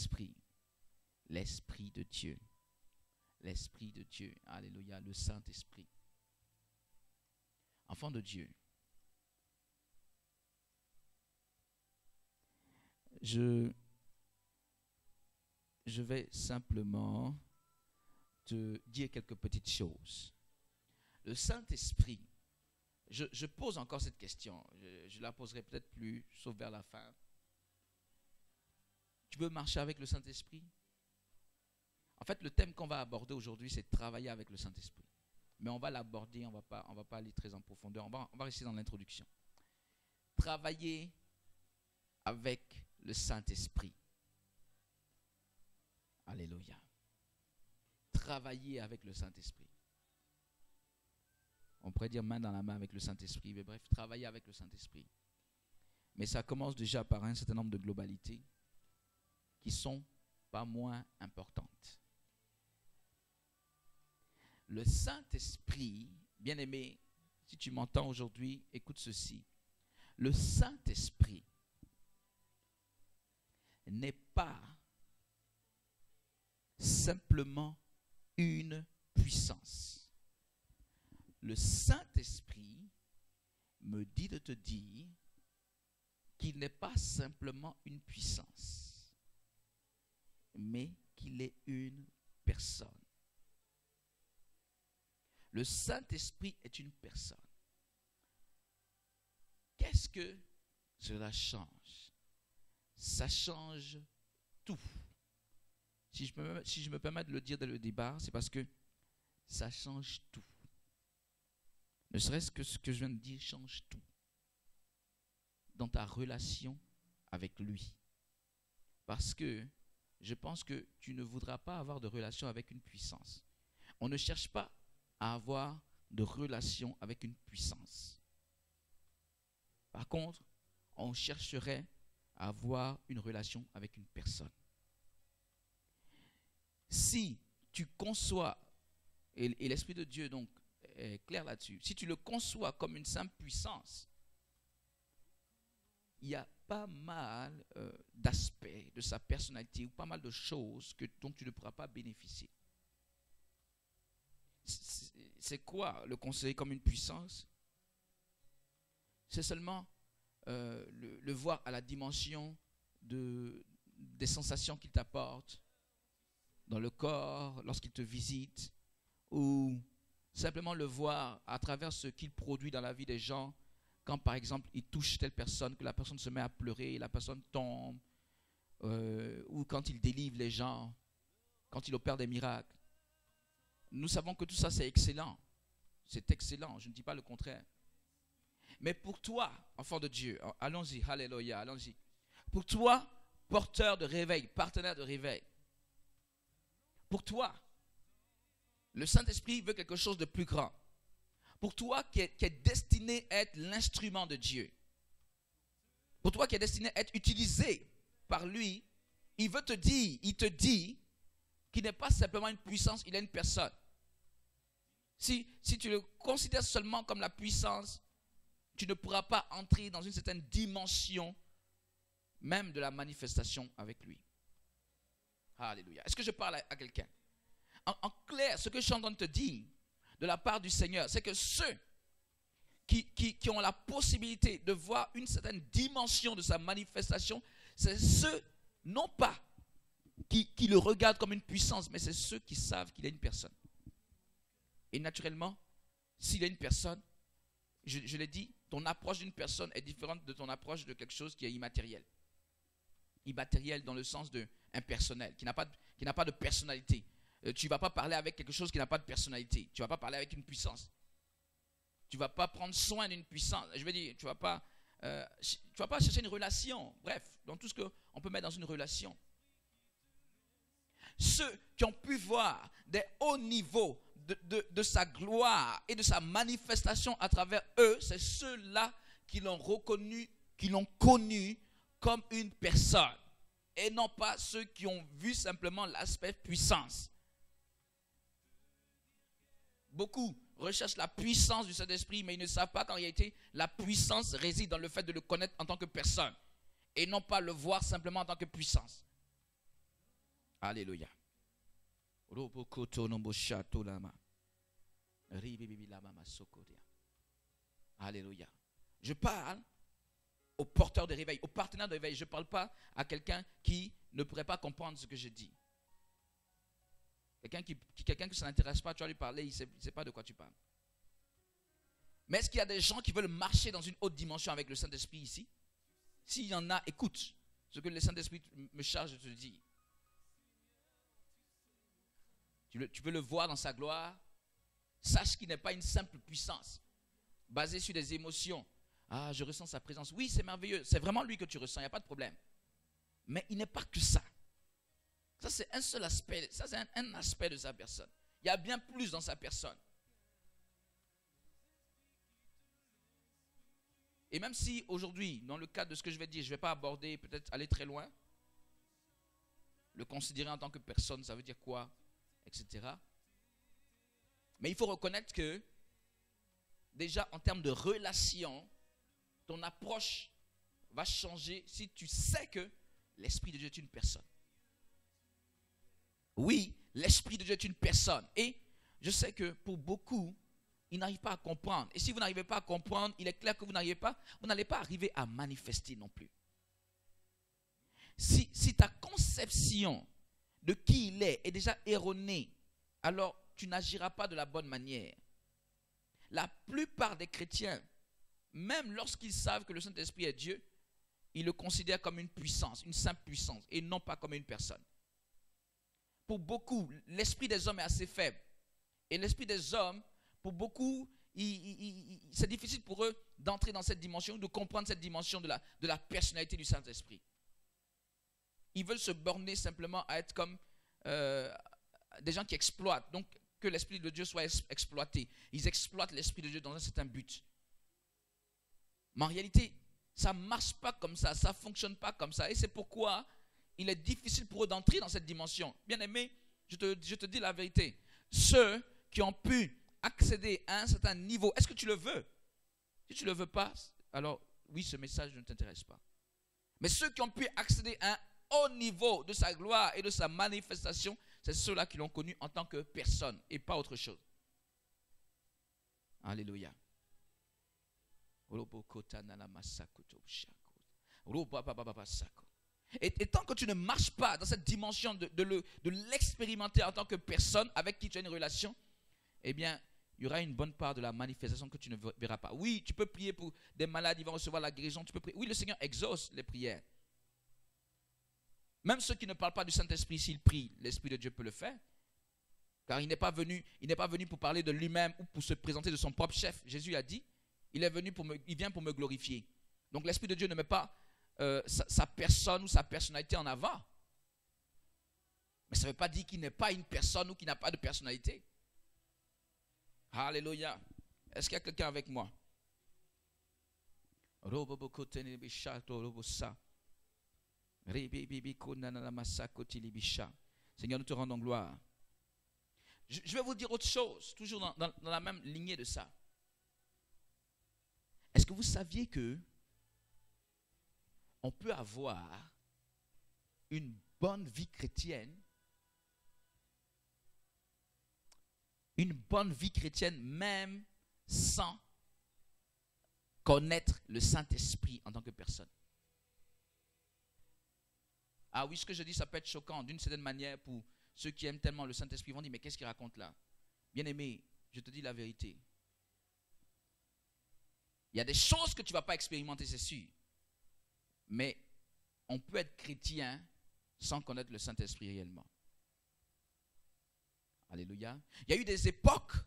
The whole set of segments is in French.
Saint-Esprit. L'Esprit de Dieu. L'Esprit de Dieu. Alléluia. Le Saint-Esprit. Enfant de Dieu. Je vais simplement te dire quelques petites choses. Le Saint-Esprit, je pose encore cette question. Je la poserai peut-être plus, sauf vers la fin. Tu veux marcher avec le Saint-Esprit? En fait, le thème qu'on va aborder aujourd'hui, c'est travailler avec le Saint-Esprit. Mais on va l'aborder, on va pas aller très en profondeur. On va rester dans l'introduction. Travailler avec le Saint-Esprit. Alléluia. Travailler avec le Saint-Esprit. On pourrait dire main dans la main avec le Saint-Esprit. Mais bref, travailler avec le Saint-Esprit. Mais ça commence déjà par un certain nombre de globalités qui sont pas moins importantes. Le Saint-Esprit, bien-aimé, si tu m'entends aujourd'hui, écoute ceci. Le Saint-Esprit n'est pas simplement une puissance. Le Saint-Esprit me dit de te dire qu'il n'est pas simplement une puissance, mais qu'il est une personne. Le Saint-Esprit est une personne. Qu'est-ce que cela change? Ça change tout. Si je me permets de le dire dans le débat, c'est parce que ça change tout. Ne serait-ce que ce que je viens de dire change tout dans ta relation avec lui. Parce que je pense que tu ne voudras pas avoir de relation avec une puissance. On ne cherche pas à avoir de relation avec une puissance. Par contre, on chercherait à avoir une relation avec une personne. Si tu conçois, et l'Esprit de Dieu donc est clair là-dessus, si tu le conçois comme une simple puissance, il y a pas mal d'aspects de sa personnalité ou pas mal de choses dont tu ne pourras pas bénéficier. C'est quoi le considérer comme une puissance? C'est seulement le voir à la dimension des sensations qu'il t'apporte dans le corps lorsqu'il te visite, ou simplement le voir à travers ce qu'il produit dans la vie des gens, quand par exemple il touche telle personne, que la personne se met à pleurer, la personne tombe, ou quand il délivre les gens, quand il opère des miracles. Nous savons que tout ça c'est excellent. C'est excellent, je ne dis pas le contraire. Mais pour toi, enfant de Dieu, allons-y, alléluia, allons-y. Pour toi, porteur de réveil, partenaire de réveil, pour toi, le Saint-Esprit veut quelque chose de plus grand. Pour toi qui est destiné à être l'instrument de Dieu. Pour toi qui est destiné à être utilisé par lui, il te dit qu'il n'est pas simplement une puissance, il est une personne. Si tu le considères seulement comme la puissance, tu ne pourras pas entrer dans une certaine dimension même de la manifestation avec lui. Alléluia. Est-ce que je parle à quelqu'un? En clair, ce que je suis en train de te dire de la part du Seigneur, c'est que ceux qui ont la possibilité de voir une certaine dimension de sa manifestation, c'est ceux, non pas qui le regardent comme une puissance, mais c'est ceux qui savent qu'il est une personne. Et naturellement, s'il est une personne, je l'ai dit, ton approche d'une personne est différente de ton approche de quelque chose qui est immatériel. Immatériel dans le sens de impersonnel, qui n'a pas de personnalité. Tu ne vas pas parler avec quelque chose qui n'a pas de personnalité. Tu ne vas pas parler avec une puissance. Tu ne vas pas prendre soin d'une puissance. Je veux dire, tu ne vas pas chercher une relation. Bref, dans tout ce qu'on peut mettre dans une relation. Ceux qui ont pu voir des hauts niveaux de sa gloire et de sa manifestation à travers eux, c'est ceux-là qui l'ont reconnu, qui l'ont connu comme une personne. Et non pas ceux qui ont vu simplement l'aspect puissance. Beaucoup recherchent la puissance du Saint-Esprit, mais ils ne savent pas qu'en réalité, la puissance réside dans le fait de le connaître en tant que personne et non pas le voir simplement en tant que puissance. Alléluia. Alléluia. Je parle au porteur de réveil, au partenaire de réveil. Je ne parle pas à quelqu'un qui ne pourrait pas comprendre ce que je dis. Quelqu'un qui ne s'intéresse pas, tu vas lui parler, il ne sait pas de quoi tu parles. Mais est-ce qu'il y a des gens qui veulent marcher dans une haute dimension avec le Saint-Esprit ici? S'il y en a, écoute ce que le Saint-Esprit me charge de te dire. Tu veux le voir dans sa gloire? Sache qu'il n'est pas une simple puissance basée sur des émotions. Ah, je ressens sa présence. Oui, c'est merveilleux. C'est vraiment lui que tu ressens, il n'y a pas de problème. Mais il n'est pas que ça. Ça, c'est un seul aspect. Ça, c'est un aspect de sa personne. Il y a bien plus dans sa personne. Et même si aujourd'hui, dans le cadre de ce que je vais dire, je ne vais pas aborder, peut-être aller très loin, le considérer en tant que personne, ça veut dire quoi, etc. Mais il faut reconnaître que, déjà en termes de relation, ton approche va changer si tu sais que l'Esprit de Dieu est une personne. Oui, l'Esprit de Dieu est une personne. Et je sais que pour beaucoup, ils n'arrivent pas à comprendre. Et si vous n'arrivez pas à comprendre, il est clair que vous n'allez pas arriver à manifester non plus. Si ta conception de qui il est déjà erronée, alors tu n'agiras pas de la bonne manière. La plupart des chrétiens, même lorsqu'ils savent que le Saint-Esprit est Dieu, ils le considèrent comme une puissance, une simple puissance, et non pas comme une personne. Pour beaucoup, l'esprit des hommes est assez faible. Et l'esprit des hommes, pour beaucoup, c'est difficile pour eux d'entrer dans cette dimension, de comprendre cette dimension de la personnalité du Saint-Esprit. Ils veulent se borner simplement à être comme des gens qui exploitent. Donc, que l'Esprit de Dieu soit exploité. Ils exploitent l'Esprit de Dieu dans un certain but. Mais en réalité, ça ne marche pas comme ça, ça ne fonctionne pas comme ça. Et c'est pourquoi il est difficile pour eux d'entrer dans cette dimension. Bien-aimé, je te dis la vérité. Ceux qui ont pu accéder à un certain niveau, est-ce que tu le veux? Si tu ne le veux pas, alors oui, ce message ne t'intéresse pas. Mais ceux qui ont pu accéder à un haut niveau de sa gloire et de sa manifestation, c'est ceux-là qui l'ont connu en tant que personne et pas autre chose. Alléluia. Et tant que tu ne marches pas dans cette dimension de l'expérimenter en tant que personne avec qui tu as une relation, eh bien, il y aura une bonne part de la manifestation que tu ne verras pas. Oui, tu peux prier pour des malades, ils vont recevoir la guérison. Tu peux prier. Oui, le Seigneur exauce les prières. Même ceux qui ne parlent pas du Saint-Esprit, s'ils prient, l'Esprit de Dieu peut le faire. Car il n'est pas venu pour parler de lui-même ou pour se présenter de son propre chef. Jésus a dit, il vient pour me glorifier. Donc l'Esprit de Dieu ne met pas sa personne ou sa personnalité en avant. Mais ça ne veut pas dire qu'il n'est pas une personne ou qu'il n'a pas de personnalité. Alléluia. Est-ce qu'il y a quelqu'un avec moi? Seigneur, nous te rendons gloire. Je vais vous dire autre chose, toujours dans la même lignée de ça. Est-ce que vous saviez que on peut avoir une bonne vie chrétienne, même sans connaître le Saint-Esprit en tant que personne? Ah oui, ce que je dis, ça peut être choquant d'une certaine manière pour ceux qui aiment tellement le Saint-Esprit. Ils vont dire, mais qu'est-ce qu'il raconte là? Bien-aimé, je te dis la vérité. Il y a des choses que tu ne vas pas expérimenter, c'est sûr. Mais on peut être chrétien sans connaître le Saint-Esprit réellement. Alléluia. Il y a eu des époques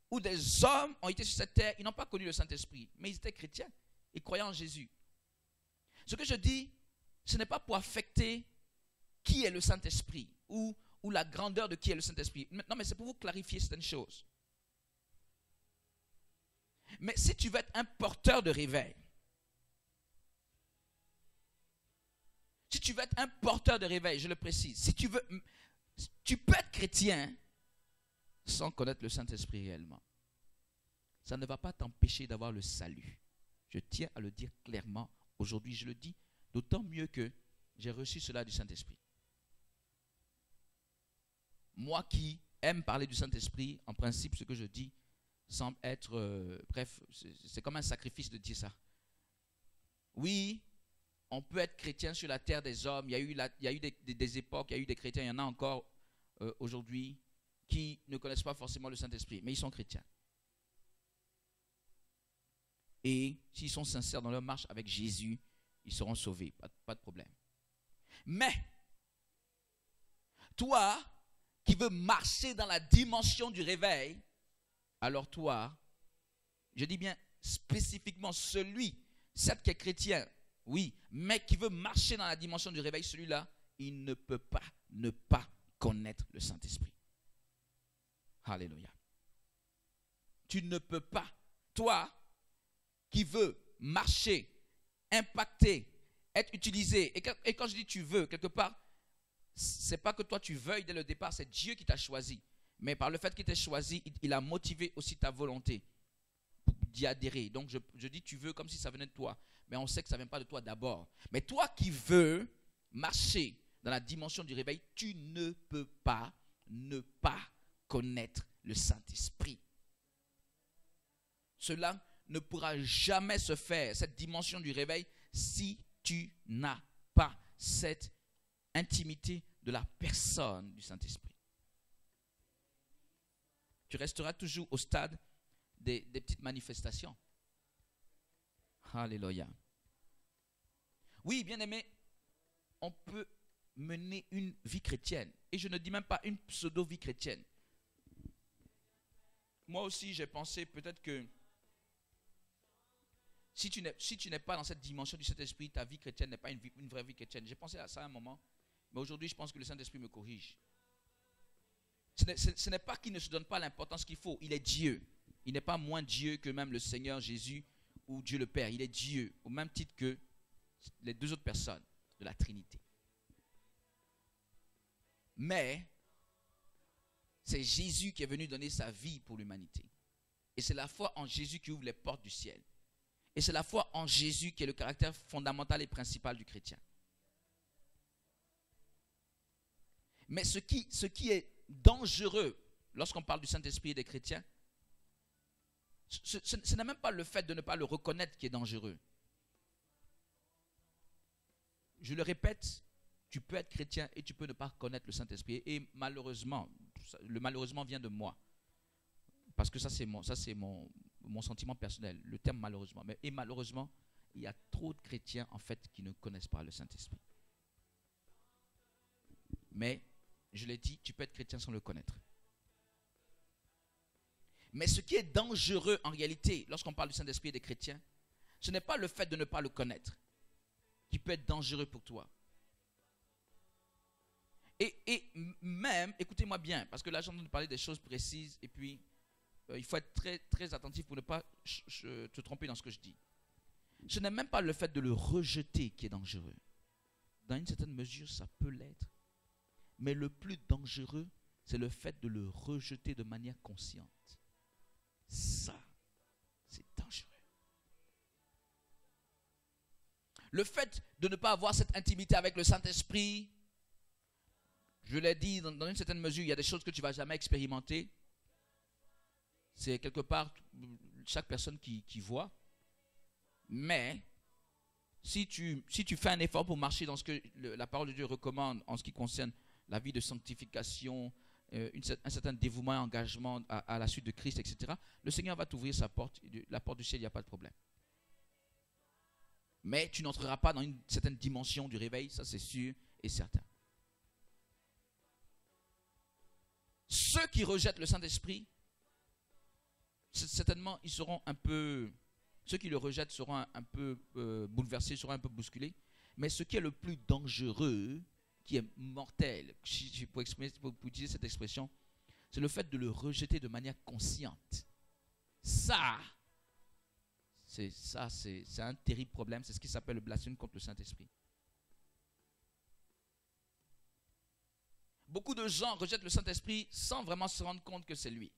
où des hommes ont été sur cette terre, ils n'ont pas connu le Saint-Esprit, mais ils étaient chrétiens. Ils croyaient en Jésus. Ce que je dis, ce n'est pas pour affecter qui est le Saint-Esprit ou la grandeur de qui est le Saint-Esprit. Non, mais c'est pour vous clarifier certaines choses. Mais si tu veux être un porteur de réveil, je le précise, si tu veux, tu peux être chrétien sans connaître le Saint-Esprit réellement. Ça ne va pas t'empêcher d'avoir le salut. Je tiens à le dire clairement. Aujourd'hui, je le dis d'autant mieux que j'ai reçu cela du Saint-Esprit. moi qui aime parler du Saint-Esprit, en principe, ce que je dis semble être... bref, c'est comme un sacrifice de dire ça. Oui, on peut être chrétien sur la terre des hommes. Il y a eu des époques, il y a eu des chrétiens, il y en a encore aujourd'hui, qui ne connaissent pas forcément le Saint-Esprit, mais ils sont chrétiens. Et s'ils sont sincères dans leur marche avec Jésus, ils seront sauvés, pas de problème. Mais, toi qui veux marcher dans la dimension du réveil, alors toi, je dis bien spécifiquement celui, certes qui est chrétien, oui, mais qui veut marcher dans la dimension du réveil, celui-là, il ne peut pas ne pas connaître le Saint-Esprit. Alléluia. Tu ne peux pas, toi qui veux marcher, impacter, être utilisé, et quand je dis tu veux, quelque part, c'est pas que toi tu veuilles dès le départ, c'est Dieu qui t'a choisi. Mais par le fait qu'il t'ait choisi, il a motivé aussi ta volonté d'y adhérer. Donc je dis tu veux comme si ça venait de toi. Mais on sait que ça ne vient pas de toi d'abord. Mais toi qui veux marcher dans la dimension du réveil, tu ne peux pas ne pas connaître le Saint-Esprit. Cela ne pourra jamais se faire, cette dimension du réveil, si tu n'as pas cette intimité de la personne du Saint-Esprit. Tu resteras toujours au stade des petites manifestations. Alléluia. Oui, bien-aimé, on peut mener une vie chrétienne. Et je ne dis même pas une pseudo-vie chrétienne. Moi aussi, j'ai pensé peut-être que si tu n'es pas dans cette dimension du Saint-Esprit, ta vie chrétienne n'est pas une vraie vie chrétienne. J'ai pensé à ça à un moment, mais aujourd'hui, je pense que le Saint-Esprit me corrige. Ce n'est pas qu'il ne se donne pas l'importance qu'il faut. Il est Dieu. Il n'est pas moins Dieu que même le Seigneur Jésus ou Dieu le Père. Il est Dieu, au même titre que les deux autres personnes de la Trinité. Mais c'est Jésus qui est venu donner sa vie pour l'humanité. Et c'est la foi en Jésus qui ouvre les portes du ciel. Et c'est la foi en Jésus qui est le caractère fondamental et principal du chrétien. Mais ce qui est dangereux lorsqu'on parle du Saint-Esprit et des chrétiens, ce n'est même pas le fait de ne pas le reconnaître qui est dangereux. Je le répète, tu peux être chrétien et tu peux ne pas connaître le Saint-Esprit. Et malheureusement, le malheureusement vient de moi. Parce que ça c'est mon sentiment personnel, le terme malheureusement. Et malheureusement, il y a trop de chrétiens en fait qui ne connaissent pas le Saint-Esprit. Mais, je l'ai dit, tu peux être chrétien sans le connaître. Mais ce qui est dangereux en réalité, lorsqu'on parle du Saint-Esprit et des chrétiens, ce n'est pas le fait de ne pas le connaître qui peut être dangereux pour toi. Et même, écoutez-moi bien, parce que là, j'ai entendu parler des choses précises, et puis il faut être très, très attentif pour ne pas te tromper dans ce que je dis. Ce n'est même pas le fait de le rejeter qui est dangereux. Dans une certaine mesure, ça peut l'être. Mais le plus dangereux, c'est le fait de le rejeter de manière consciente. Ça, c'est dangereux. Le fait de ne pas avoir cette intimité avec le Saint-Esprit, je l'ai dit, dans une certaine mesure, il y a des choses que tu ne vas jamais expérimenter. C'est quelque part chaque personne qui voit. Mais si tu fais un effort pour marcher dans ce que la parole de Dieu recommande en ce qui concerne la vie de sanctification, un certain dévouement et engagement à la suite de Christ, etc., le Seigneur va t'ouvrir sa porte, la porte du ciel, il n'y a pas de problème. Mais tu n'entreras pas dans une certaine dimension du réveil, ça c'est sûr et certain. Ceux qui rejettent le Saint-Esprit, certainement, ils seront un peu... Ceux qui le rejettent seront un peu bouleversés, seront un peu bousculés. Mais ce qui est le plus dangereux, qui est mortel, si pour utiliser cette expression, c'est le fait de le rejeter de manière consciente. Ça, c'est un terrible problème. C'est ce qui s'appelle le blasphème contre le Saint-Esprit. Beaucoup de gens rejettent le Saint-Esprit sans vraiment se rendre compte que c'est lui.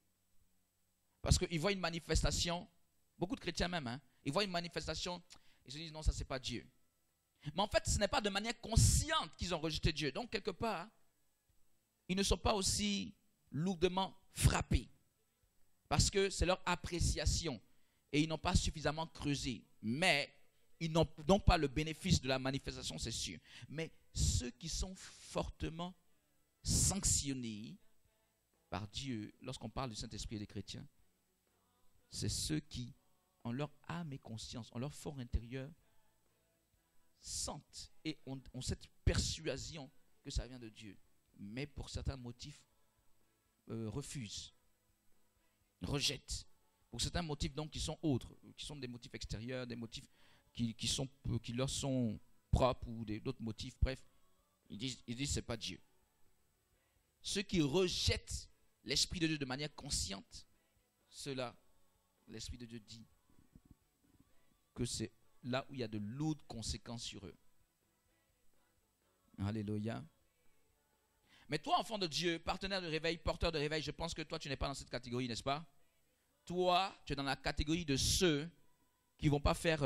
Parce qu'ils voient une manifestation, beaucoup de chrétiens même, hein, ils voient une manifestation et se disent non, ça c'est pas Dieu. Mais en fait, ce n'est pas de manière consciente qu'ils ont rejeté Dieu. Donc quelque part, ils ne sont pas aussi lourdement frappés parce que c'est leur appréciation et ils n'ont pas suffisamment creusé. Mais ils n'ont pas le bénéfice de la manifestation, c'est sûr. Mais ceux qui sont fortement sanctionnés par Dieu, lorsqu'on parle du Saint-Esprit et des chrétiens, c'est ceux qui, en leur âme et conscience, en leur fort intérieur, sentent et ont cette persuasion que ça vient de Dieu. Mais pour certains motifs, refusent, rejettent. Pour certains motifs donc qui sont autres, qui sont des motifs extérieurs, des motifs qui leur sont propres ou d'autres motifs, bref, ils disent c'est pas Dieu. Ceux qui rejettent l'Esprit de Dieu de manière consciente, ceux-là, l'Esprit de Dieu dit que c'est là où il y a de lourdes conséquences sur eux. Alléluia. Mais toi, enfant de Dieu, partenaire de réveil, porteur de réveil, je pense que toi, tu n'es pas dans cette catégorie, n'est-ce pas? Toi, tu es dans la catégorie de ceux qui ne vont pas faire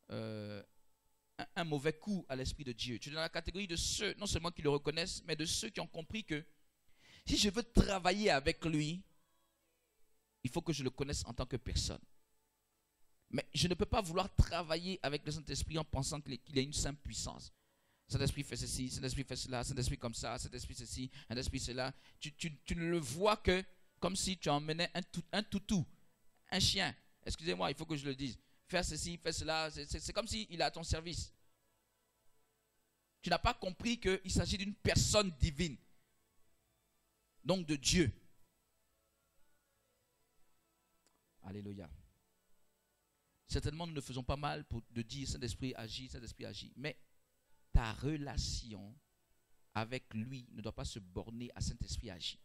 un mauvais coup à l'Esprit de Dieu. Tu es dans la catégorie de ceux, non seulement qui le reconnaissent, mais de ceux qui ont compris que si je veux travailler avec lui, il faut que je le connaisse en tant que personne. Mais je ne peux pas vouloir travailler avec le Saint-Esprit en pensant qu'il a une simple puissance. Saint-Esprit fait ceci, Saint-Esprit fait cela, Saint-Esprit comme ça, Saint-Esprit ceci, Saint-Esprit cela. Tu ne le vois que comme si tu emmenais un toutou, un chien. Excusez-moi, il faut que je le dise. Faire ceci, faire cela, c'est comme s'il est à ton service. Tu n'as pas compris qu'il s'agit d'une personne divine. Donc de Dieu. Alléluia. Certainement, nous ne faisons pas mal de dire Saint-Esprit agit, Saint-Esprit agit. Mais ta relation avec lui ne doit pas se borner à Saint-Esprit agit.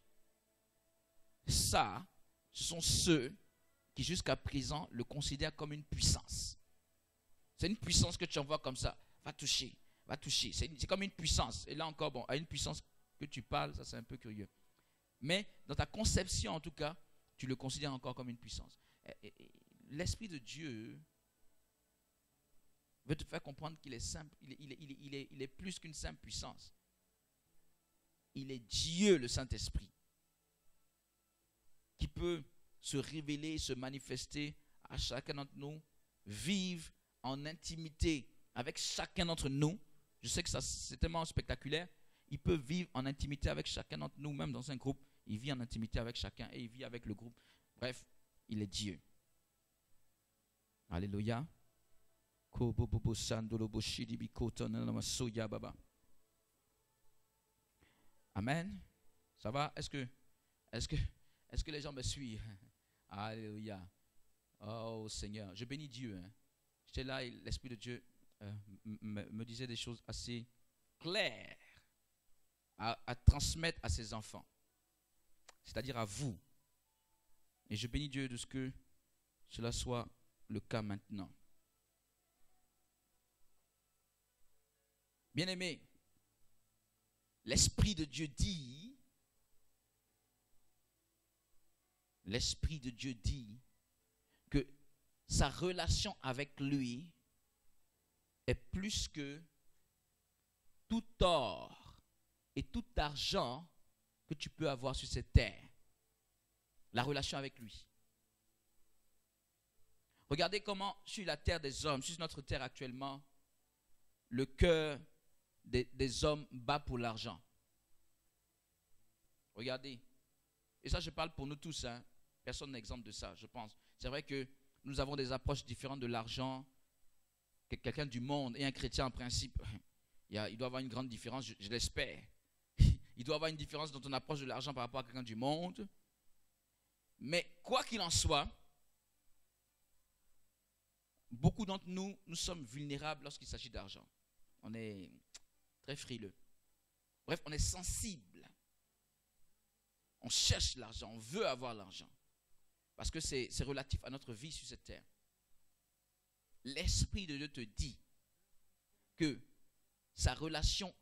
Ça, ce sont ceux qui jusqu'à présent le considèrent comme une puissance. C'est une puissance que tu envoies comme ça. Va toucher, va toucher. C'est comme une puissance. Et là encore, bon, à une puissance que tu parles, ça c'est un peu curieux. Mais dans ta conception en tout cas, tu le considères encore comme une puissance. L'Esprit de Dieu veut te faire comprendre qu'il est simple, il est plus qu'une simple puissance. Il est Dieu, le Saint-Esprit, qui peut se révéler, se manifester à chacun d'entre nous, vivre en intimité avec chacun d'entre nous. Je sais que ça c'est tellement spectaculaire. Il peut vivre en intimité avec chacun d'entre nous, même dans un groupe. Il vit en intimité avec chacun et il vit avec le groupe. Bref, il est Dieu. Alléluia. Amen. Ça va? Est-ce que les gens me suivent? Alléluia. Oh Seigneur, je bénis Dieu. J'étais là et l'Esprit de Dieu me disait des choses assez claires à transmettre à ses enfants. C'est-à-dire à vous. Et je bénis Dieu de ce que cela soit le cas maintenant. Bien-aimé, l'Esprit de Dieu dit que sa relation avec lui est plus que tout or et tout argent que tu peux avoir sur cette terre. La relation avec lui. Regardez comment sur la terre des hommes, sur notre terre actuellement, le cœur des hommes bat pour l'argent. Regardez. Et ça, je parle pour nous tous. Hein. Personne n'est exempt de ça, je pense. C'est vrai que nous avons des approches différentes de l'argent. Quelqu'un du monde et un chrétien, en principe, il doit avoir une grande différence, je l'espère. Il doit avoir une différence dans ton approche de l'argent par rapport à quelqu'un du monde. Mais quoi qu'il en soit, beaucoup d'entre nous, nous sommes vulnérables lorsqu'il s'agit d'argent. On est très frileux. Bref, on est sensible. On cherche l'argent, on veut avoir l'argent. Parce que c'est relatif à notre vie sur cette terre. L'Esprit de Dieu te dit que la relation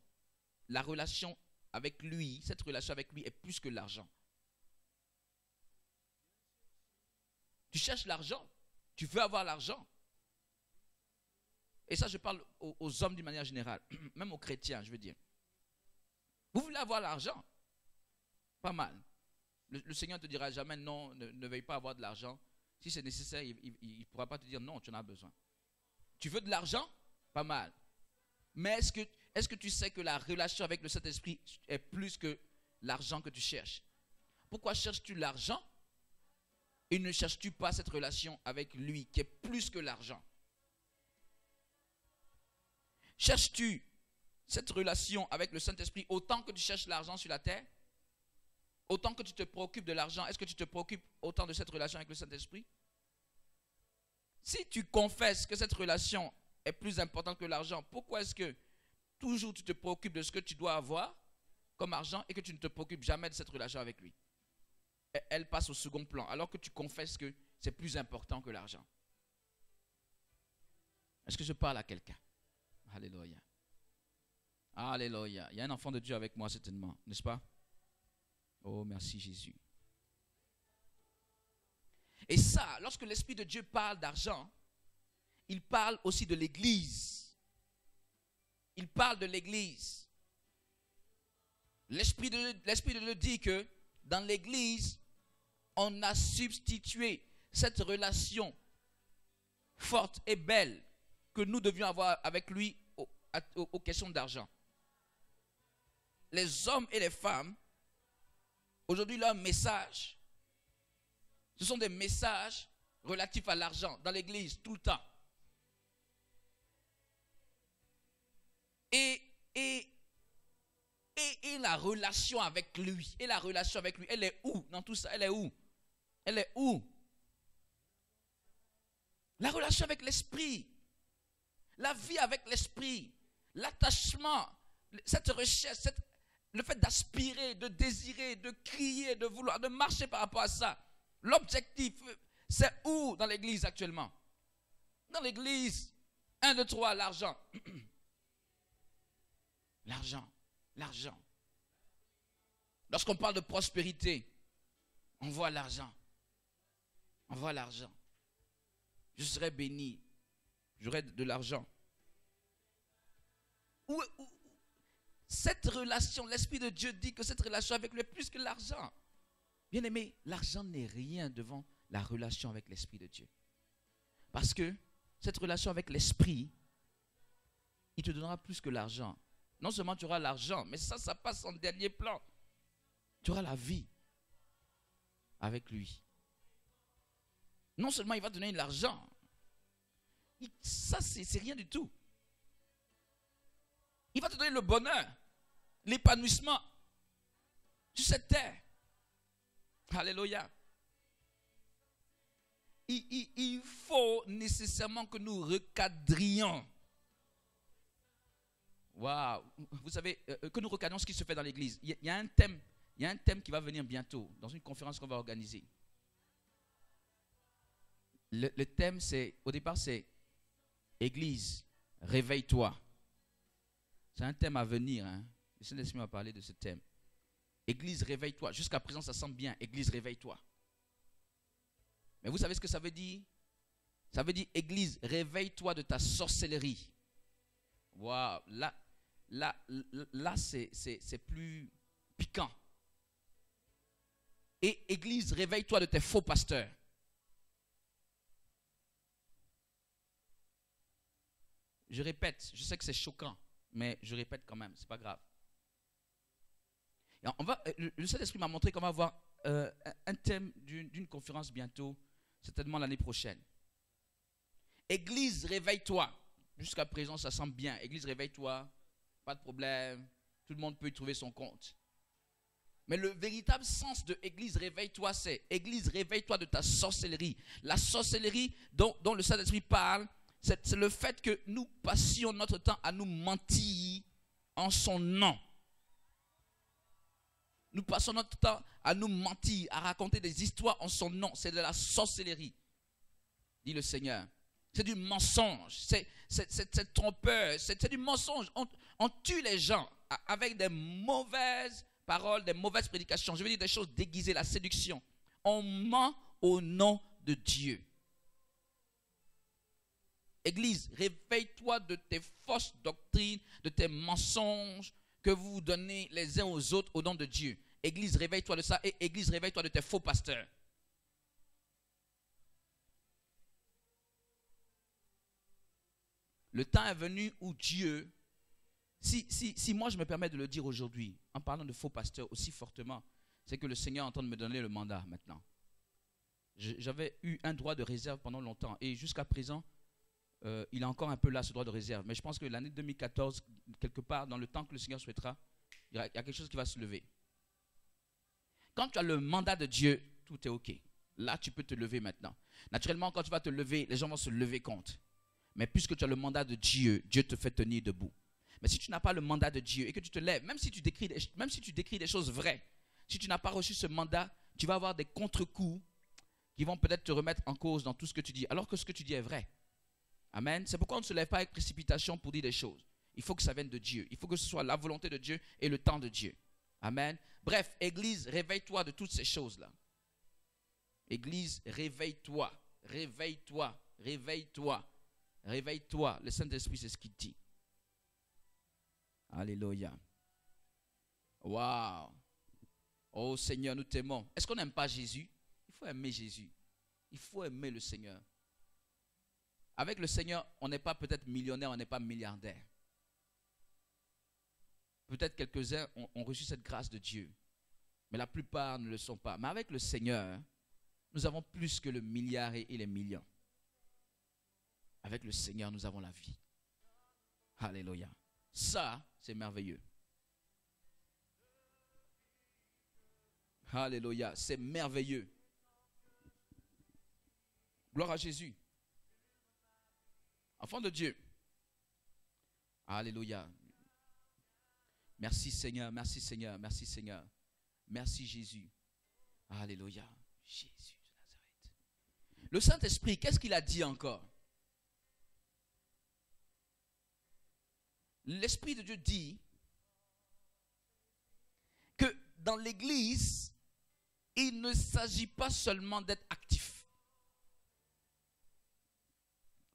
avec lui, cette relation avec lui est plus que l'argent. Tu cherches l'argent, tu veux avoir l'argent. Et ça, je parle aux hommes d'une manière générale, même aux chrétiens, je veux dire. Vous voulez avoir l'argent, Pas mal. Le Seigneur ne te dira jamais non, ne veuille pas avoir de l'argent. Si c'est nécessaire, il ne pourra pas te dire non, tu en as besoin. Tu veux de l'argent? Pas mal. Mais est-ce que tu sais que la relation avec le Saint-Esprit est plus que l'argent que tu cherches? Pourquoi cherches-tu l'argent et ne cherches-tu pas cette relation avec lui qui est plus que l'argent? Cherches-tu cette relation avec le Saint-Esprit autant que tu cherches l'argent sur la terre? Autant que tu te préoccupes de l'argent, est-ce que tu te préoccupes autant de cette relation avec le Saint-Esprit? Si tu confesses que cette relation est plus importante que l'argent, pourquoi est-ce que toujours tu te préoccupes de ce que tu dois avoir comme argent et que tu ne te préoccupes jamais de cette relation avec lui? Elle passe au second plan, alors que tu confesses que c'est plus important que l'argent. Est-ce que je parle à quelqu'un? Alléluia. Alléluia. Il y a un enfant de Dieu avec moi certainement, n'est-ce pas? Oh, merci Jésus. Et ça, lorsque l'Esprit de Dieu parle d'argent, il parle aussi de l'Église. Il parle de l'Église. L'Esprit de Dieu dit que dans l'Église, on a substitué cette relation forte et belle que nous devions avoir avec lui aux questions d'argent. Les hommes et les femmes, aujourd'hui, leur message, ce sont des messages relatifs à l'argent dans l'église tout le temps. Et la relation avec lui, elle est où dans tout ça? Elle est où? Elle est où? La relation avec l'esprit, la vie avec l'esprit, l'attachement, cette recherche, le fait d'aspirer, de désirer, de crier, de vouloir, de marcher par rapport à ça. L'objectif, c'est où dans l'église actuellement? Dans l'église, 1, 2, 3, l'argent. L'argent, l'argent. Lorsqu'on parle de prospérité, on voit l'argent. On voit l'argent. Je serai béni, j'aurai de l'argent. Cette relation, l'Esprit de Dieu dit que cette relation avec lui est plus que l'argent. Bien aimé, l'argent n'est rien devant la relation avec l'Esprit de Dieu. Parce que cette relation avec l'Esprit, il te donnera plus que l'argent. Non seulement tu auras l'argent, mais ça passe en dernier plan. Tu auras la vie avec lui. Non seulement il va te donner l'argent, ça c'est rien du tout. Il va te donner le bonheur, l'épanouissement sur cette terre. Alléluia. Il faut nécessairement que nous recadrions. Waouh. Vous savez, que nous recadrions ce qui se fait dans l'église. Il y a un thème qui va venir bientôt, dans une conférence qu'on va organiser. Le thème, au départ, c'est Église, réveille-toi. C'est un thème à venir. Hein. Le Saint-Esprit m'a parlé de ce thème. Église, réveille-toi. Jusqu'à présent, ça semble bien. Église, réveille-toi. Mais vous savez ce que ça veut dire? Ça veut dire, Église, réveille-toi de ta sorcellerie. Waouh. Là c'est plus piquant. Et Église, réveille-toi de tes faux pasteurs. Je répète, je sais que c'est choquant, mais je répète quand même, c'est pas grave. Et le Saint-Esprit m'a montré qu'on va avoir un thème d'une conférence bientôt, certainement l'année prochaine. Église, réveille-toi. Jusqu'à présent, ça semble bien. Église, réveille-toi, pas de problème, tout le monde peut y trouver son compte. Mais le véritable sens de Église, réveille-toi, c'est Église, réveille-toi de ta sorcellerie. La sorcellerie dont le Saint-Esprit parle, c'est le fait que nous passions notre temps à nous mentir en son nom. Nous passons notre temps à nous mentir, à raconter des histoires en son nom. C'est de la sorcellerie, dit le Seigneur. C'est du mensonge, c'est trompeur, c'est du mensonge. On tue les gens avec des mauvaises paroles, des mauvaises prédications. Je veux dire des choses déguisées, la séduction. On ment au nom de Dieu. Église, réveille-toi de tes fausses doctrines, de tes mensonges que vous vous donnez les uns aux autres au nom de Dieu. Église, réveille-toi de ça. Et Église, réveille-toi de tes faux pasteurs. Le temps est venu où Dieu, si moi je me permets de le dire aujourd'hui, en parlant de faux pasteurs aussi fortement, c'est que le Seigneur est en train de me donner le mandat maintenant. J'avais eu un droit de réserve pendant longtemps et jusqu'à présent, il a encore un peu là ce droit de réserve. Mais je pense que l'année 2014, quelque part, dans le temps que le Seigneur souhaitera, il y a quelque chose qui va se lever. Quand tu as le mandat de Dieu, tout est OK. Là, tu peux te lever maintenant. Naturellement, quand tu vas te lever, les gens vont se lever contre. Mais puisque tu as le mandat de Dieu, Dieu te fait tenir debout. Mais si tu n'as pas le mandat de Dieu et que tu te lèves, même si tu décris des choses vraies, si tu n'as pas reçu ce mandat, tu vas avoir des contre-coups qui vont peut-être te remettre en cause dans tout ce que tu dis, alors que ce que tu dis est vrai. Amen. C'est pourquoi on ne se lève pas avec précipitation pour dire des choses. Il faut que ça vienne de Dieu. Il faut que ce soit la volonté de Dieu et le temps de Dieu. Amen. Bref, Église, réveille-toi de toutes ces choses-là. Église, réveille-toi. Réveille-toi. Réveille-toi. Réveille-toi. Le Saint-Esprit, c'est ce qu'il dit. Alléluia. Waouh. Oh Seigneur, nous t'aimons. Est-ce qu'on n'aime pas Jésus? Il faut aimer Jésus. Il faut aimer le Seigneur. Avec le Seigneur, on n'est pas peut-être millionnaire, on n'est pas milliardaire. Peut-être quelques-uns ont reçu cette grâce de Dieu. Mais la plupart ne le sont pas. Mais avec le Seigneur, nous avons plus que le milliard et les millions. Avec le Seigneur, nous avons la vie. Alléluia. Ça, c'est merveilleux. Alléluia. C'est merveilleux. Gloire à Jésus. Enfant de Dieu. Alléluia. Merci Seigneur, merci Seigneur, merci Seigneur. Merci Jésus. Alléluia. Jésus de Nazareth. Le Saint-Esprit, qu'est-ce qu'il a dit encore? L'Esprit de Dieu dit que dans l'Église, il ne s'agit pas seulement d'être actif.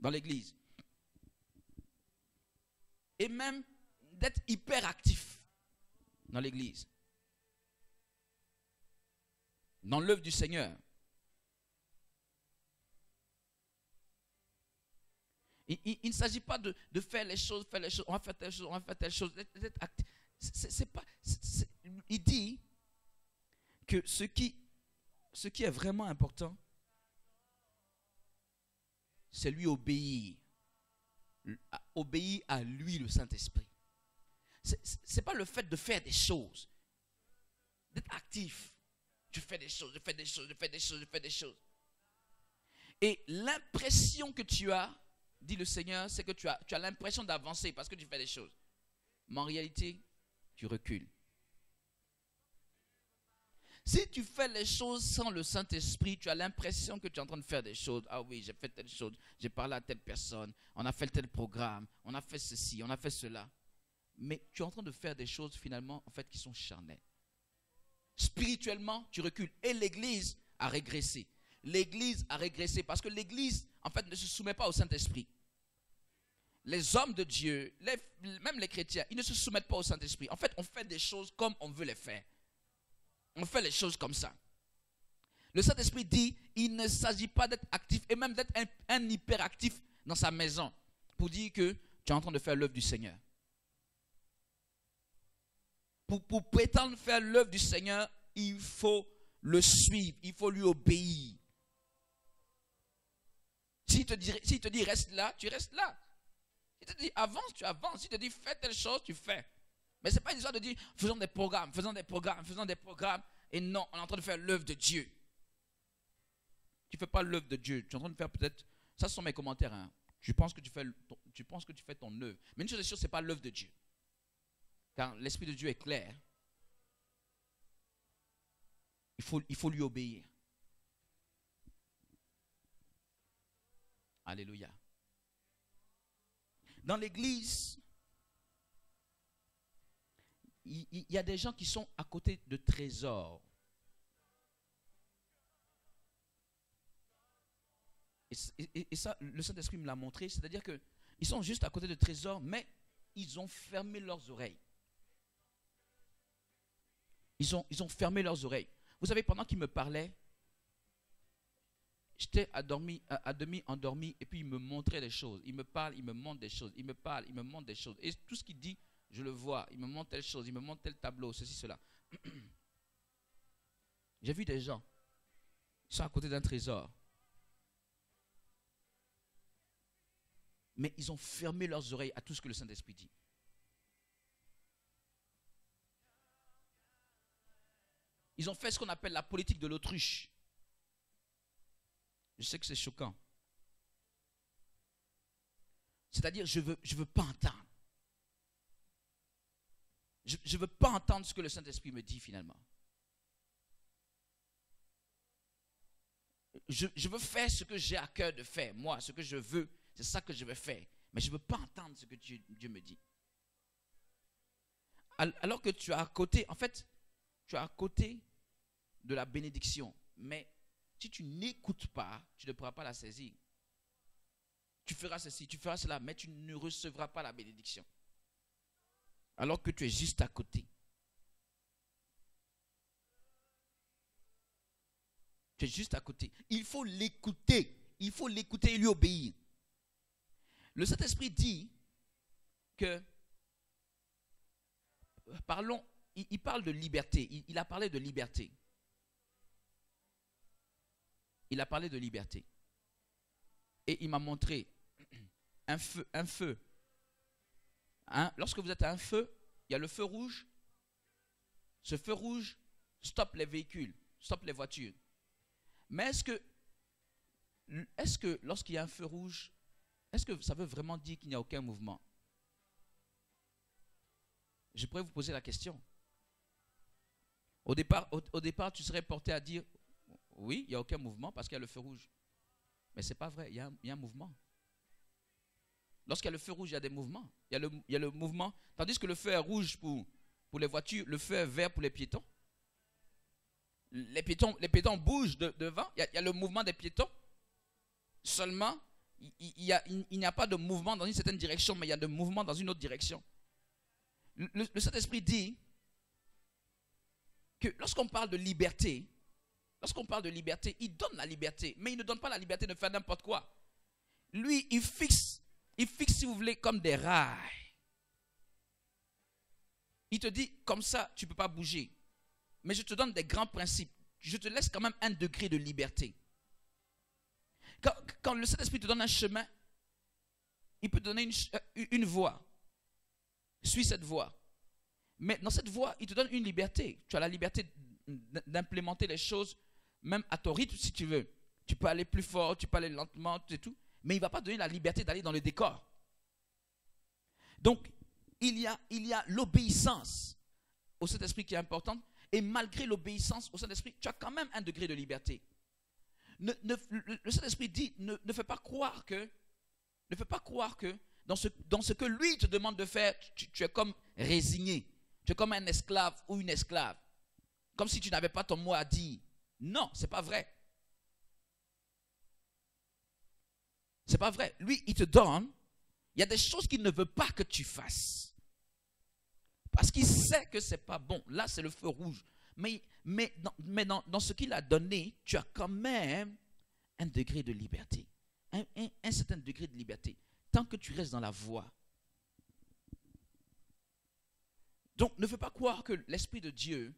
Dans l'Église. Et même d'être hyperactif dans l'Église. Dans l'œuvre du Seigneur. Il ne s'agit pas de faire les choses, on va faire telle chose, on va faire telle chose, d'être actif. Il dit que ce qui est vraiment important, c'est lui obéir. Obéir à lui, le Saint-Esprit. Ce n'est pas le fait de faire des choses, d'être actif. Tu fais des choses, je fais des choses, je fais des choses, je fais des choses. Et l'impression que tu as, dit le Seigneur, c'est que tu as l'impression d'avancer parce que tu fais des choses. Mais en réalité, tu recules. Si tu fais les choses sans le Saint-Esprit, tu as l'impression que tu es en train de faire des choses. Ah oui, j'ai fait telle chose, j'ai parlé à telle personne, on a fait tel programme, on a fait ceci, on a fait cela. Mais tu es en train de faire des choses finalement, en fait, qui sont charnelles. Spirituellement, tu recules. Et l'Église a régressé. L'Église a régressé parce que l'Église, en fait, ne se soumet pas au Saint-Esprit. Les hommes de Dieu, même les chrétiens, ils ne se soumettent pas au Saint-Esprit. En fait, on fait des choses comme on veut les faire. On fait les choses comme ça. Le Saint-Esprit dit, il ne s'agit pas d'être actif et même d'être un hyperactif dans sa maison pour dire que tu es en train de faire l'œuvre du Seigneur. Pour prétendre faire l'œuvre du Seigneur, il faut le suivre, il faut lui obéir. S'il te dit reste là, tu restes là. S'il te dit avance, tu avances. S'il te dit fais telle chose, tu fais. Mais ce n'est pas une histoire de dire faisons des programmes, faisons des programmes, faisons des programmes. Et non, on est en train de faire l'œuvre de Dieu. Tu ne fais pas l'œuvre de Dieu. Tu es en train de faire peut-être, ça ce sont mes commentaires. Hein. Tu penses que tu fais ton œuvre. Mais une chose est sûre, ce n'est pas l'œuvre de Dieu. Car l'Esprit de Dieu est clair. Il faut lui obéir. Alléluia. Dans l'Église, il y a des gens qui sont à côté de trésors. Et ça, le Saint-Esprit me l'a montré. C'est-à-dire qu'ils sont juste à côté de trésors, mais ils ont fermé leurs oreilles. Ils ont fermé leurs oreilles. Vous savez, pendant qu'ils me parlaient, j'étais à demi endormi et puis il me montrait des choses. Il me parle, il me montre des choses. Il me parle, il me montre des choses. Et tout ce qu'il dit, je le vois. Il me montre telle chose, il me montre tel tableau, ceci, cela. J'ai vu des gens, ils sont à côté d'un trésor. Mais ils ont fermé leurs oreilles à tout ce que le Saint-Esprit dit. Ils ont fait ce qu'on appelle la politique de l'autruche. Je sais que c'est choquant. C'est-à-dire, je veux pas entendre. Je veux pas entendre ce que le Saint-Esprit me dit finalement. Je veux faire ce que j'ai à cœur de faire. Moi, ce que je veux, c'est ça que je vais faire. Mais je ne veux pas entendre ce que Dieu me dit. Alors que tu as à côté, en fait, tu as à côté de la bénédiction. Mais si tu n'écoutes pas, tu ne pourras pas la saisir. Tu feras ceci, tu feras cela, mais tu ne recevras pas la bénédiction. Alors que tu es juste à côté. Tu es juste à côté. Il faut l'écouter. Il faut l'écouter et lui obéir. Le Saint-Esprit dit que, parlons, il parle de liberté. Il a parlé de liberté. Il a parlé de liberté. Et il m'a montré un feu. Un feu. Hein? Lorsque vous êtes à un feu, il y a le feu rouge. Ce feu rouge stoppe les véhicules, stoppe les voitures. Mais est-ce que lorsqu'il y a un feu rouge, est-ce que ça veut vraiment dire qu'il n'y a aucun mouvement? Je pourrais vous poser la question. Au départ, tu serais porté à dire, oui, il n'y a aucun mouvement parce qu'il y a le feu rouge. Mais ce n'est pas vrai, il y a un mouvement. Lorsqu'il y a le feu rouge, il y a des mouvements. Il y a le mouvement, tandis que le feu est rouge pour les voitures, le feu est vert pour les piétons. Les piétons bougent devant, il y a le mouvement des piétons. Seulement, il n'y a pas de mouvement dans une certaine direction, mais il y a de mouvement dans une autre direction. Le Saint-Esprit dit que lorsqu'on parle de liberté, il donne la liberté, mais il ne donne pas la liberté de faire n'importe quoi. Lui, il fixe, si vous voulez, comme des rails. Il te dit, comme ça, tu ne peux pas bouger. Mais je te donne des grands principes. Je te laisse quand même un degré de liberté. Quand le Saint-Esprit te donne un chemin, il peut te donner une voie. Suis cette voie. Mais dans cette voie, il te donne une liberté. Tu as la liberté d'implémenter les choses, même à ton rythme si tu veux. Tu peux aller plus fort, tu peux aller lentement, tout et tout. Mais il ne va pas te donner la liberté d'aller dans le décor. Donc, il y a l'obéissance au Saint-Esprit qui est importante. Et malgré l'obéissance au Saint-Esprit, tu as quand même un degré de liberté. Le Saint-Esprit dit, ne fais pas croire que dans ce que lui te demande de faire, tu es comme résigné. Tu es comme un esclave ou une esclave. Comme si tu n'avais pas ton mot à dire. Non, ce n'est pas vrai. Ce n'est pas vrai. Lui, il te donne, il y a des choses qu'il ne veut pas que tu fasses. Parce qu'il sait que ce n'est pas bon. Là, c'est le feu rouge. Mais dans ce qu'il a donné, tu as quand même un degré de liberté. Un certain degré de liberté. Tant que tu restes dans la voie. Donc, ne fais pas croire que l'Esprit de Dieu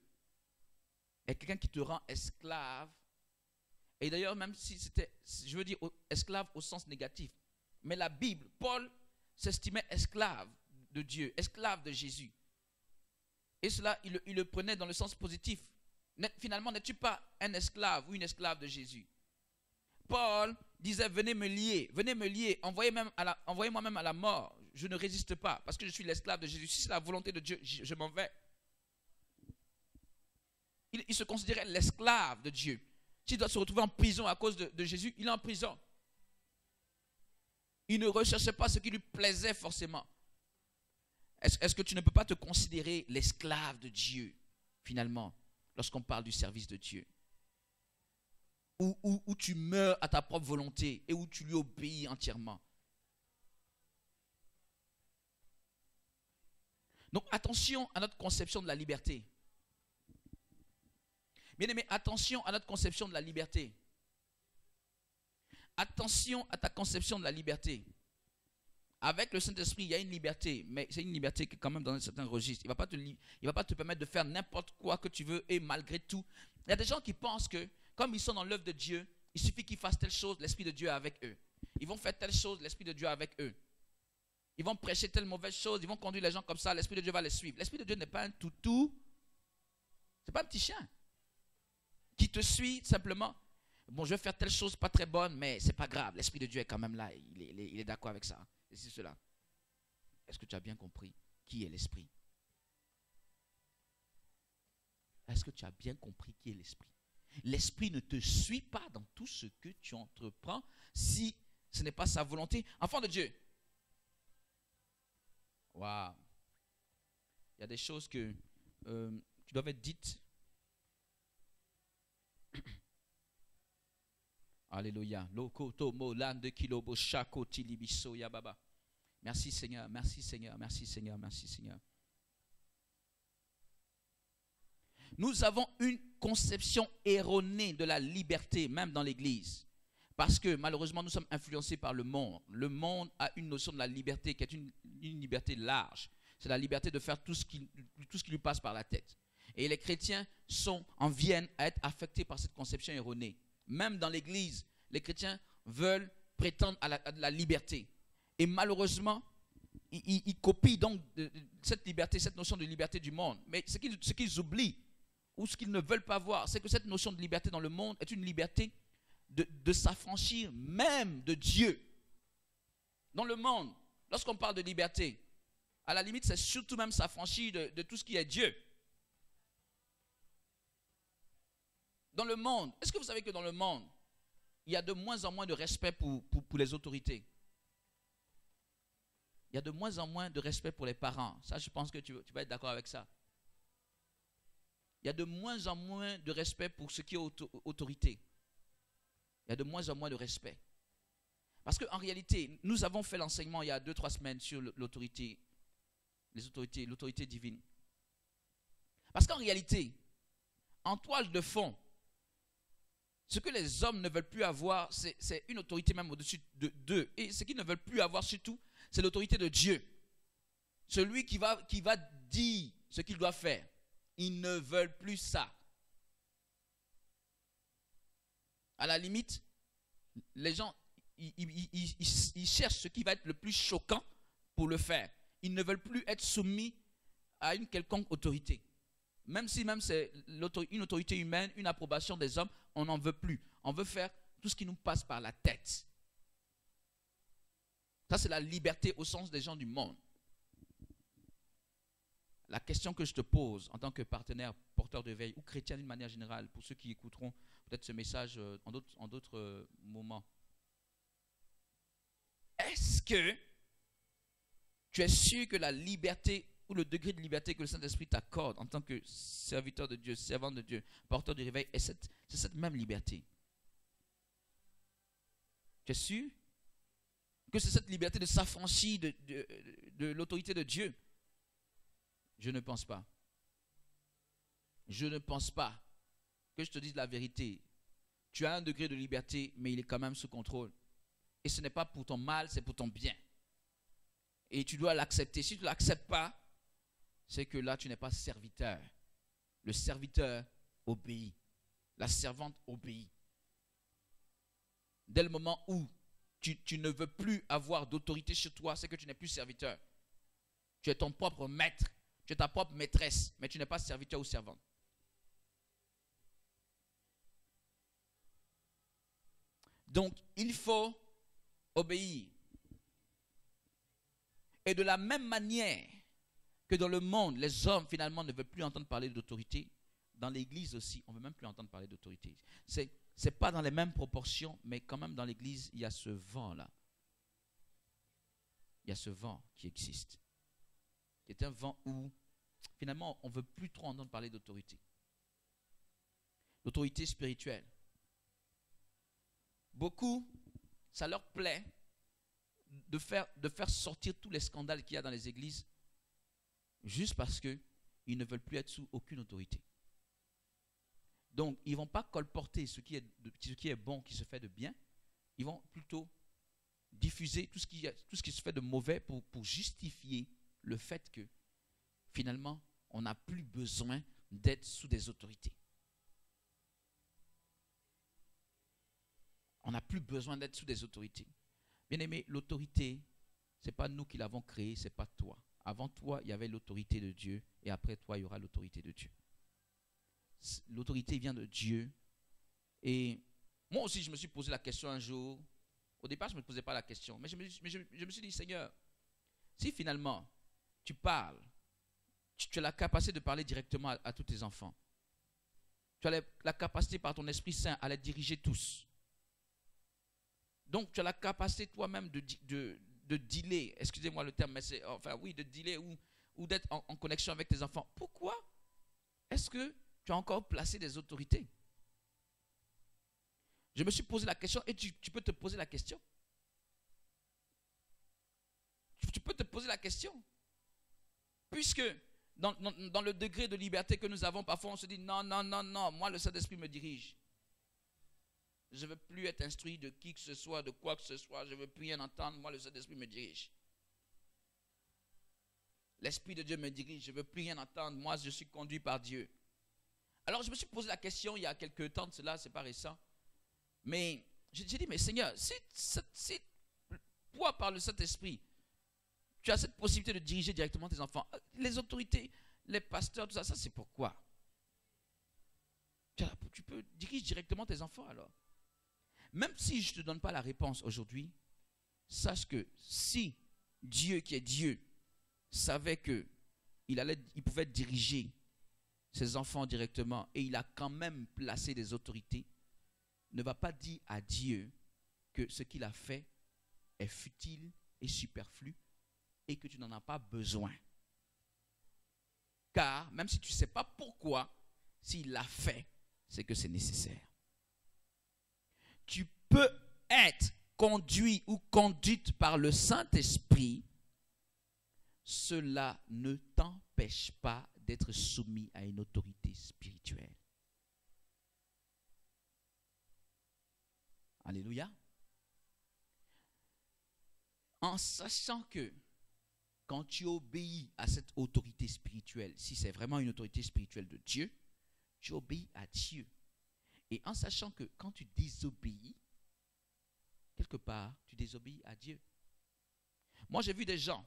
est quelqu'un qui te rend esclave. Et d'ailleurs, même si c'était, je veux dire, esclave au sens négatif. Mais la Bible, Paul s'estimait esclave de Dieu, esclave de Jésus. Et cela, il le prenait dans le sens positif. Finalement, n'es-tu pas un esclave ou une esclave de Jésus? Paul disait, venez me lier, envoyez-moi même à la mort. Je ne résiste pas parce que je suis l'esclave de Jésus. Si c'est la volonté de Dieu, je m'en vais. Il se considérait l'esclave de Dieu. S'il doit se retrouver en prison à cause de Jésus, il est en prison. Il ne recherchait pas ce qui lui plaisait forcément. Est-ce que tu ne peux pas te considérer l'esclave de Dieu, finalement, lorsqu'on parle du service de Dieu? Où tu meurs à ta propre volonté et où tu lui obéis entièrement. Donc attention à notre conception de la liberté. Bien aimé, attention à notre conception de la liberté. Attention à ta conception de la liberté. Avec le Saint-Esprit, il y a une liberté, mais c'est une liberté qui est quand même dans un certain registre. Il ne va pas te permettre de faire n'importe quoi que tu veux et malgré tout. Il y a des gens qui pensent que, comme ils sont dans l'œuvre de Dieu, il suffit qu'ils fassent telle chose, l'Esprit de Dieu est avec eux. Ils vont faire telle chose, l'Esprit de Dieu est avec eux. Ils vont prêcher telle mauvaise chose, ils vont conduire les gens comme ça, l'Esprit de Dieu va les suivre. L'Esprit de Dieu n'est pas un toutou, c'est pas un petit chien qui te suit simplement. Bon, je vais faire telle chose pas très bonne, mais c'est pas grave, l'Esprit de Dieu est quand même là, il est d'accord avec ça. Et c'est cela. Est-ce que tu as bien compris qui est l'Esprit? Est-ce que tu as bien compris qui est l'Esprit? L'Esprit ne te suit pas dans tout ce que tu entreprends si ce n'est pas sa volonté. Enfant de Dieu. Waouh. Il y a des choses que qui doivent être dites. Alléluia. Merci Seigneur, merci Seigneur, merci Seigneur, merci Seigneur. Nous avons une conception erronée de la liberté, même dans l'Église. Parce que malheureusement, nous sommes influencés par le monde. Le monde a une notion de la liberté qui est une liberté large. C'est la liberté de faire tout ce qui lui passe par la tête. Et les chrétiens en viennent à être affectés par cette conception erronée. Même dans l'Église, les chrétiens veulent prétendre à la liberté. Et malheureusement, ils copient donc cette liberté, cette notion de liberté du monde. Mais ce qu'ils oublient, ou ce qu'ils ne veulent pas voir, c'est que cette notion de liberté dans le monde est une liberté de s'affranchir même de Dieu. Dans le monde, lorsqu'on parle de liberté, à la limite, c'est surtout même s'affranchir de tout ce qui est Dieu. Dans le monde, est-ce que vous savez que dans le monde, il y a de moins en moins de respect pour les autorités? Il y a de moins en moins de respect pour les parents. Ça, je pense que tu vas être d'accord avec ça. Il y a de moins en moins de respect pour ce qui est autorité. Il y a de moins en moins de respect. Parce qu'en réalité, nous avons fait l'enseignement il y a 2-3 semaines sur l'autorité, l'autorité divine. Parce qu'en réalité, en toile de fond, ce que les hommes ne veulent plus avoir, c'est une autorité même au-dessus d'eux. Et ce qu'ils ne veulent plus avoir surtout, c'est l'autorité de Dieu. Celui qui va dire ce qu'il doit faire. Ils ne veulent plus ça. À la limite, les gens, ils cherchent ce qui va être le plus choquant pour le faire. Ils ne veulent plus être soumis à une quelconque autorité. Même si c'est une autorité humaine, une approbation des hommes, on n'en veut plus. On veut faire tout ce qui nous passe par la tête. Ça, c'est la liberté au sens des gens du monde. La question que je te pose en tant que partenaire, porteur de veille ou chrétien d'une manière générale, pour ceux qui écouteront peut-être ce message en d'autres moments. Est-ce que tu es sûr que la liberté ou le degré de liberté que le Saint-Esprit t'accorde en tant que serviteur de Dieu, servant de Dieu, porteur du réveil, c'est cette même liberté? Tu es sûr que c'est cette liberté de s'affranchir de l'autorité de Dieu? Je ne pense pas. Je ne pense pas que je te dise la vérité. Tu as un degré de liberté, mais il est quand même sous contrôle. Et ce n'est pas pour ton mal, c'est pour ton bien. Et tu dois l'accepter. Si tu ne l'acceptes pas, c'est que là, tu n'es pas serviteur. Le serviteur obéit. La servante obéit. Dès le moment où tu ne veux plus avoir d'autorité sur toi, c'est que tu n'es plus serviteur. Tu es ton propre maître. Tu es ta propre maîtresse, mais tu n'es pas serviteur ou servante. Donc, il faut obéir. Et de la même manière que dans le monde, les hommes finalement ne veulent plus entendre parler d'autorité, dans l'Église aussi, on ne veut même plus entendre parler d'autorité. Ce n'est pas dans les mêmes proportions, mais quand même dans l'Église, il y a ce vent-là. Il y a ce vent qui existe. Qui est un vent où, finalement, on ne veut plus trop entendre parler d'autorité. L'autorité spirituelle. Beaucoup, ça leur plaît de faire sortir tous les scandales qu'il y a dans les églises juste parce qu'ils ne veulent plus être sous aucune autorité. Donc, ils ne vont pas colporter ce qui est bon, qui se fait de bien. Ils vont plutôt diffuser tout ce qui se fait de mauvais pour justifier le fait que, finalement, on n'a plus besoin d'être sous des autorités. On n'a plus besoin d'être sous des autorités. Bien aimé, l'autorité, ce n'est pas nous qui l'avons créée, ce n'est pas toi. Avant toi, il y avait l'autorité de Dieu, et après toi, il y aura l'autorité de Dieu. L'autorité vient de Dieu. Et moi aussi, je me suis posé la question un jour. Au départ, je ne me posais pas la question. Mais je me suis dit, Seigneur, si finalement, tu parles, tu as la capacité de parler directement à tous tes enfants. Tu as la capacité par ton Esprit Saint à les diriger tous. Donc, tu as la capacité toi-même de dealer, excusez-moi le terme, mais c'est, enfin oui, de dealer ou d'être en connexion avec tes enfants. Pourquoi est-ce que tu as encore placé des autorités? Je me suis posé la question et tu peux te poser la question. Tu peux te poser la question. Puisque dans le degré de liberté que nous avons, parfois on se dit non, non, non, non, moi le Saint-Esprit me dirige. Je ne veux plus être instruit de qui que ce soit, de quoi que ce soit, je ne veux plus rien entendre, moi le Saint-Esprit me dirige. L'Esprit de Dieu me dirige, je ne veux plus rien entendre, moi je suis conduit par Dieu. Alors je me suis posé la question il y a quelques temps de cela, c'est pas récent. Mais j'ai dit, mais Seigneur, si toi par le Saint-Esprit, tu as cette possibilité de diriger directement tes enfants, les autorités, les pasteurs, tout ça, ça c'est pourquoi? Tu peux diriger directement tes enfants alors. Même si je ne te donne pas la réponse aujourd'hui, sache que si Dieu qui est Dieu savait qu'il pouvait diriger ses enfants directement et il a quand même placé des autorités, ne va pas dire à Dieu que ce qu'il a fait est futile et superflu et que tu n'en as pas besoin. Car même si tu ne sais pas pourquoi, s'il l'a fait, c'est que c'est nécessaire. Tu peux être conduit ou conduite par le Saint-Esprit, cela ne t'empêche pas d'être soumis à une autorité spirituelle. Alléluia. En sachant que quand tu obéis à cette autorité spirituelle, si c'est vraiment une autorité spirituelle de Dieu, tu obéis à Dieu. Et en sachant que quand tu désobéis, quelque part, tu désobéis à Dieu. Moi, j'ai vu des gens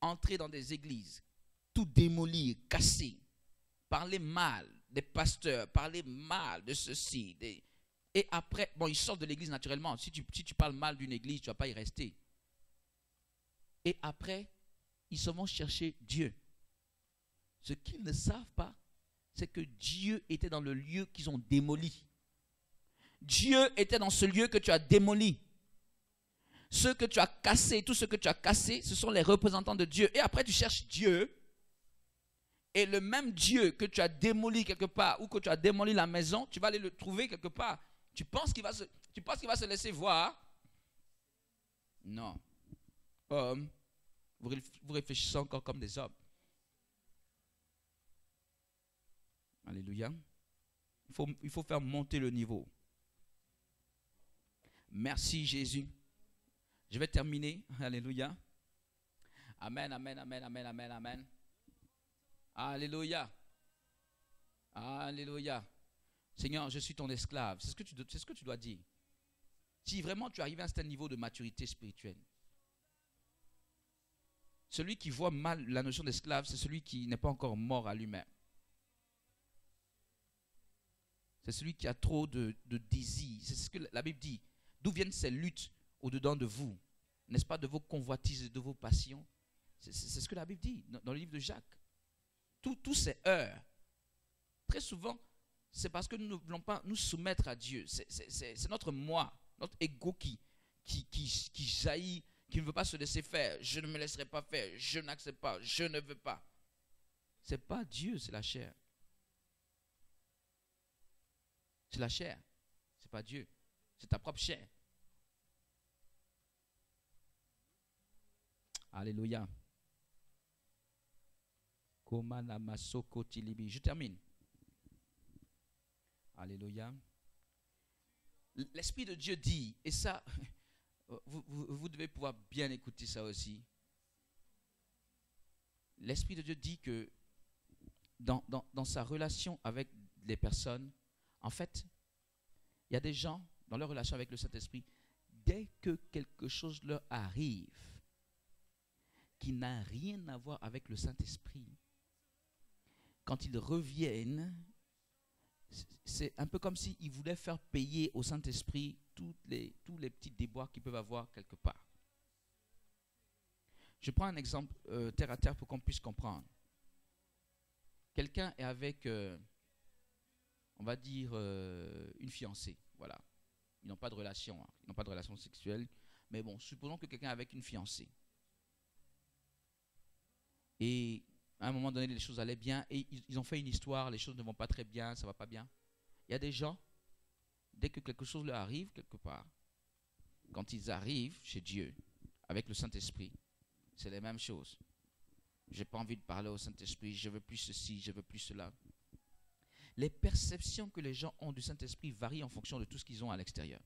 entrer dans des églises, tout démolir, casser, parler mal des pasteurs, parler mal de ceci. Et après, bon, ils sortent de l'église naturellement. Si tu parles mal d'une église, tu ne vas pas y rester. Et après, ils se vont chercher Dieu. Ce qu'ils ne savent pas, c'est que Dieu était dans le lieu qu'ils ont démoli. Dieu était dans ce lieu que tu as démoli. Ce que tu as cassé, tout ce que tu as cassé, ce sont les représentants de Dieu. Et après, tu cherches Dieu. Et le même Dieu que tu as démoli quelque part, ou que tu as démoli la maison, tu vas aller le trouver quelque part. Tu penses qu'il va se laisser voir? Non. Hommes, vous réfléchissez encore comme des hommes. Alléluia. Il faut faire monter le niveau. Merci Jésus. Je vais terminer. Alléluia. Amen, amen, amen, amen, amen, amen. Alléluia. Alléluia. Seigneur, je suis ton esclave. C'est ce que tu dois dire. Si vraiment tu arrives à un certain niveau de maturité spirituelle, celui qui voit mal la notion d'esclave, c'est celui qui n'est pas encore mort à lui-même. C'est celui qui a trop de désirs. C'est ce que la Bible dit. D'où viennent ces luttes au-dedans de vous? N'est-ce pas de vos convoitises et de vos passions? C'est ce que la Bible dit dans le livre de Jacques. Tous ces heurts, très souvent, c'est parce que nous ne voulons pas nous soumettre à Dieu. C'est notre moi, notre ego qui jaillit, qui ne veut pas se laisser faire. Je ne me laisserai pas faire. Je n'accepte pas. Je ne veux pas. Ce n'est pas Dieu, c'est la chair. C'est la chair. Ce n'est pas Dieu. C'est ta propre chair. Alléluia. Je termine. Alléluia. L'Esprit de Dieu dit, et ça, vous devez pouvoir bien écouter ça aussi. L'Esprit de Dieu dit que dans sa relation avec les personnes, en fait, il y a des gens, dans leur relation avec le Saint-Esprit, dès que quelque chose leur arrive, qui n'a rien à voir avec le Saint-Esprit, quand ils reviennent, c'est un peu comme s'ils voulaient faire payer au Saint-Esprit tous les petits déboires qu'ils peuvent avoir quelque part. Je prends un exemple terre à terre pour qu'on puisse comprendre. Quelqu'un est avec, on va dire, une fiancée. Voilà. Ils n'ont pas de relation, hein. Ils n'ont pas de relation sexuelle. Mais bon, supposons que quelqu'un est avec une fiancée. Et à un moment donné, les choses allaient bien. Et ils ont fait une histoire, les choses ne vont pas très bien, ça ne va pas bien. Il y a des gens, dès que quelque chose leur arrive quelque part, quand ils arrivent chez Dieu, avec le Saint-Esprit, c'est les mêmes choses. Je n'ai pas envie de parler au Saint-Esprit, je veux plus ceci, je veux plus cela. Les perceptions que les gens ont du Saint-Esprit varient en fonction de tout ce qu'ils ont à l'extérieur.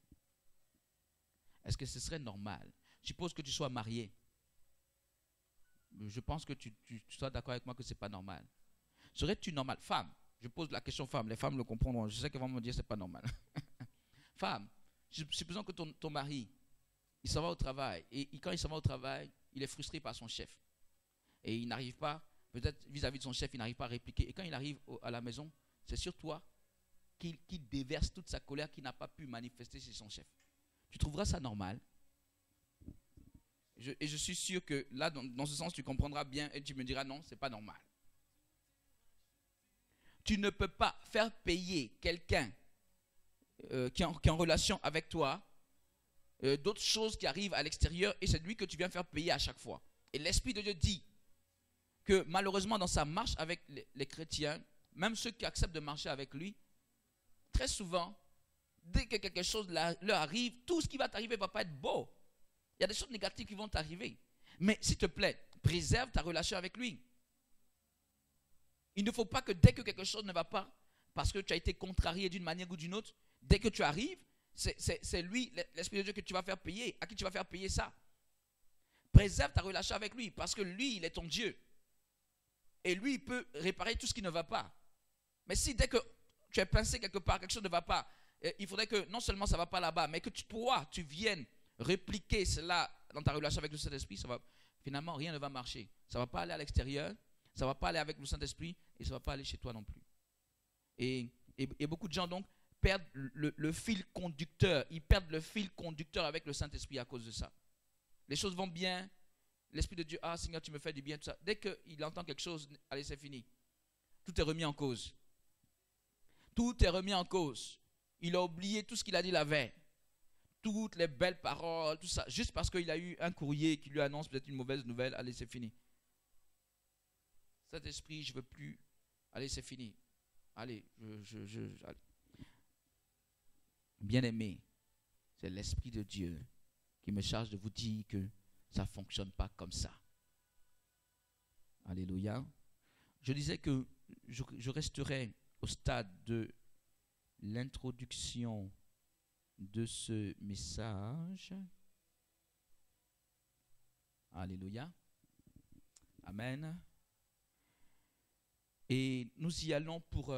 Est-ce que ce serait normal? Suppose que tu sois marié. Je pense que tu sois d'accord avec moi que ce n'est pas normal. Serais-tu normal? Femme, je pose la question femme, les femmes le comprendront. Je sais qu'elles vont me dire que ce n'est pas normal. Femme, supposons que ton mari, il s'en va au travail. Et quand il s'en va au travail, il est frustré par son chef. Et il n'arrive pas, peut-être vis-à-vis de son chef, il n'arrive pas à répliquer. Et quand il arrive à la maison, c'est sur toi qu'il déverse toute sa colère qu'il n'a pas pu manifester chez son chef. Tu trouveras ça normal? Et je suis sûr que là, dans ce sens, tu comprendras bien et tu me diras non, c'est pas normal. Tu ne peux pas faire payer quelqu'un qui est en relation avec toi d'autres choses qui arrivent à l'extérieur et c'est lui que tu viens faire payer à chaque fois. Et l'Esprit de Dieu dit que malheureusement dans sa marche avec les chrétiens, même ceux qui acceptent de marcher avec lui, très souvent, dès que quelque chose leur arrive, tout ce qui va t'arriver ne va pas être beau. Il y a des choses négatives qui vont t'arriver. Mais s'il te plaît, préserve ta relation avec lui. Il ne faut pas que dès que quelque chose ne va pas, parce que tu as été contrarié d'une manière ou d'une autre, dès que tu arrives, c'est lui, l'Esprit de Dieu, que tu vas faire payer, à qui tu vas faire payer ça. Préserve ta relation avec lui, parce que lui, il est ton Dieu. Et lui, il peut réparer tout ce qui ne va pas. Mais si dès que tu es pincé quelque part, quelque chose ne va pas, il faudrait que non seulement ça ne va pas là-bas, mais que tu viennes répliquer cela dans ta relation avec le Saint-Esprit, finalement, rien ne va marcher. Ça ne va pas aller à l'extérieur, ça ne va pas aller avec le Saint-Esprit, et ça ne va pas aller chez toi non plus. Et beaucoup de gens, donc, perdent le fil conducteur. Ils perdent le fil conducteur avec le Saint-Esprit à cause de ça. Les choses vont bien. L'Esprit de Dieu, ah Seigneur, tu me fais du bien, tout ça. Dès qu'il entend quelque chose, allez, c'est fini. Tout est remis en cause. Tout est remis en cause. Il a oublié tout ce qu'il a dit la veille. Toutes les belles paroles, tout ça. Juste parce qu'il a eu un courrier qui lui annonce peut-être une mauvaise nouvelle, allez, c'est fini. Saint-Esprit, je ne veux plus. Allez, c'est fini. Allez, allez. Bien-aimé, c'est l'Esprit de Dieu qui me charge de vous dire que ça ne fonctionne pas comme ça. Alléluia. Je disais que je resterai au stade de l'introduction de ce message. Alléluia. Amen. Et nous y allons pour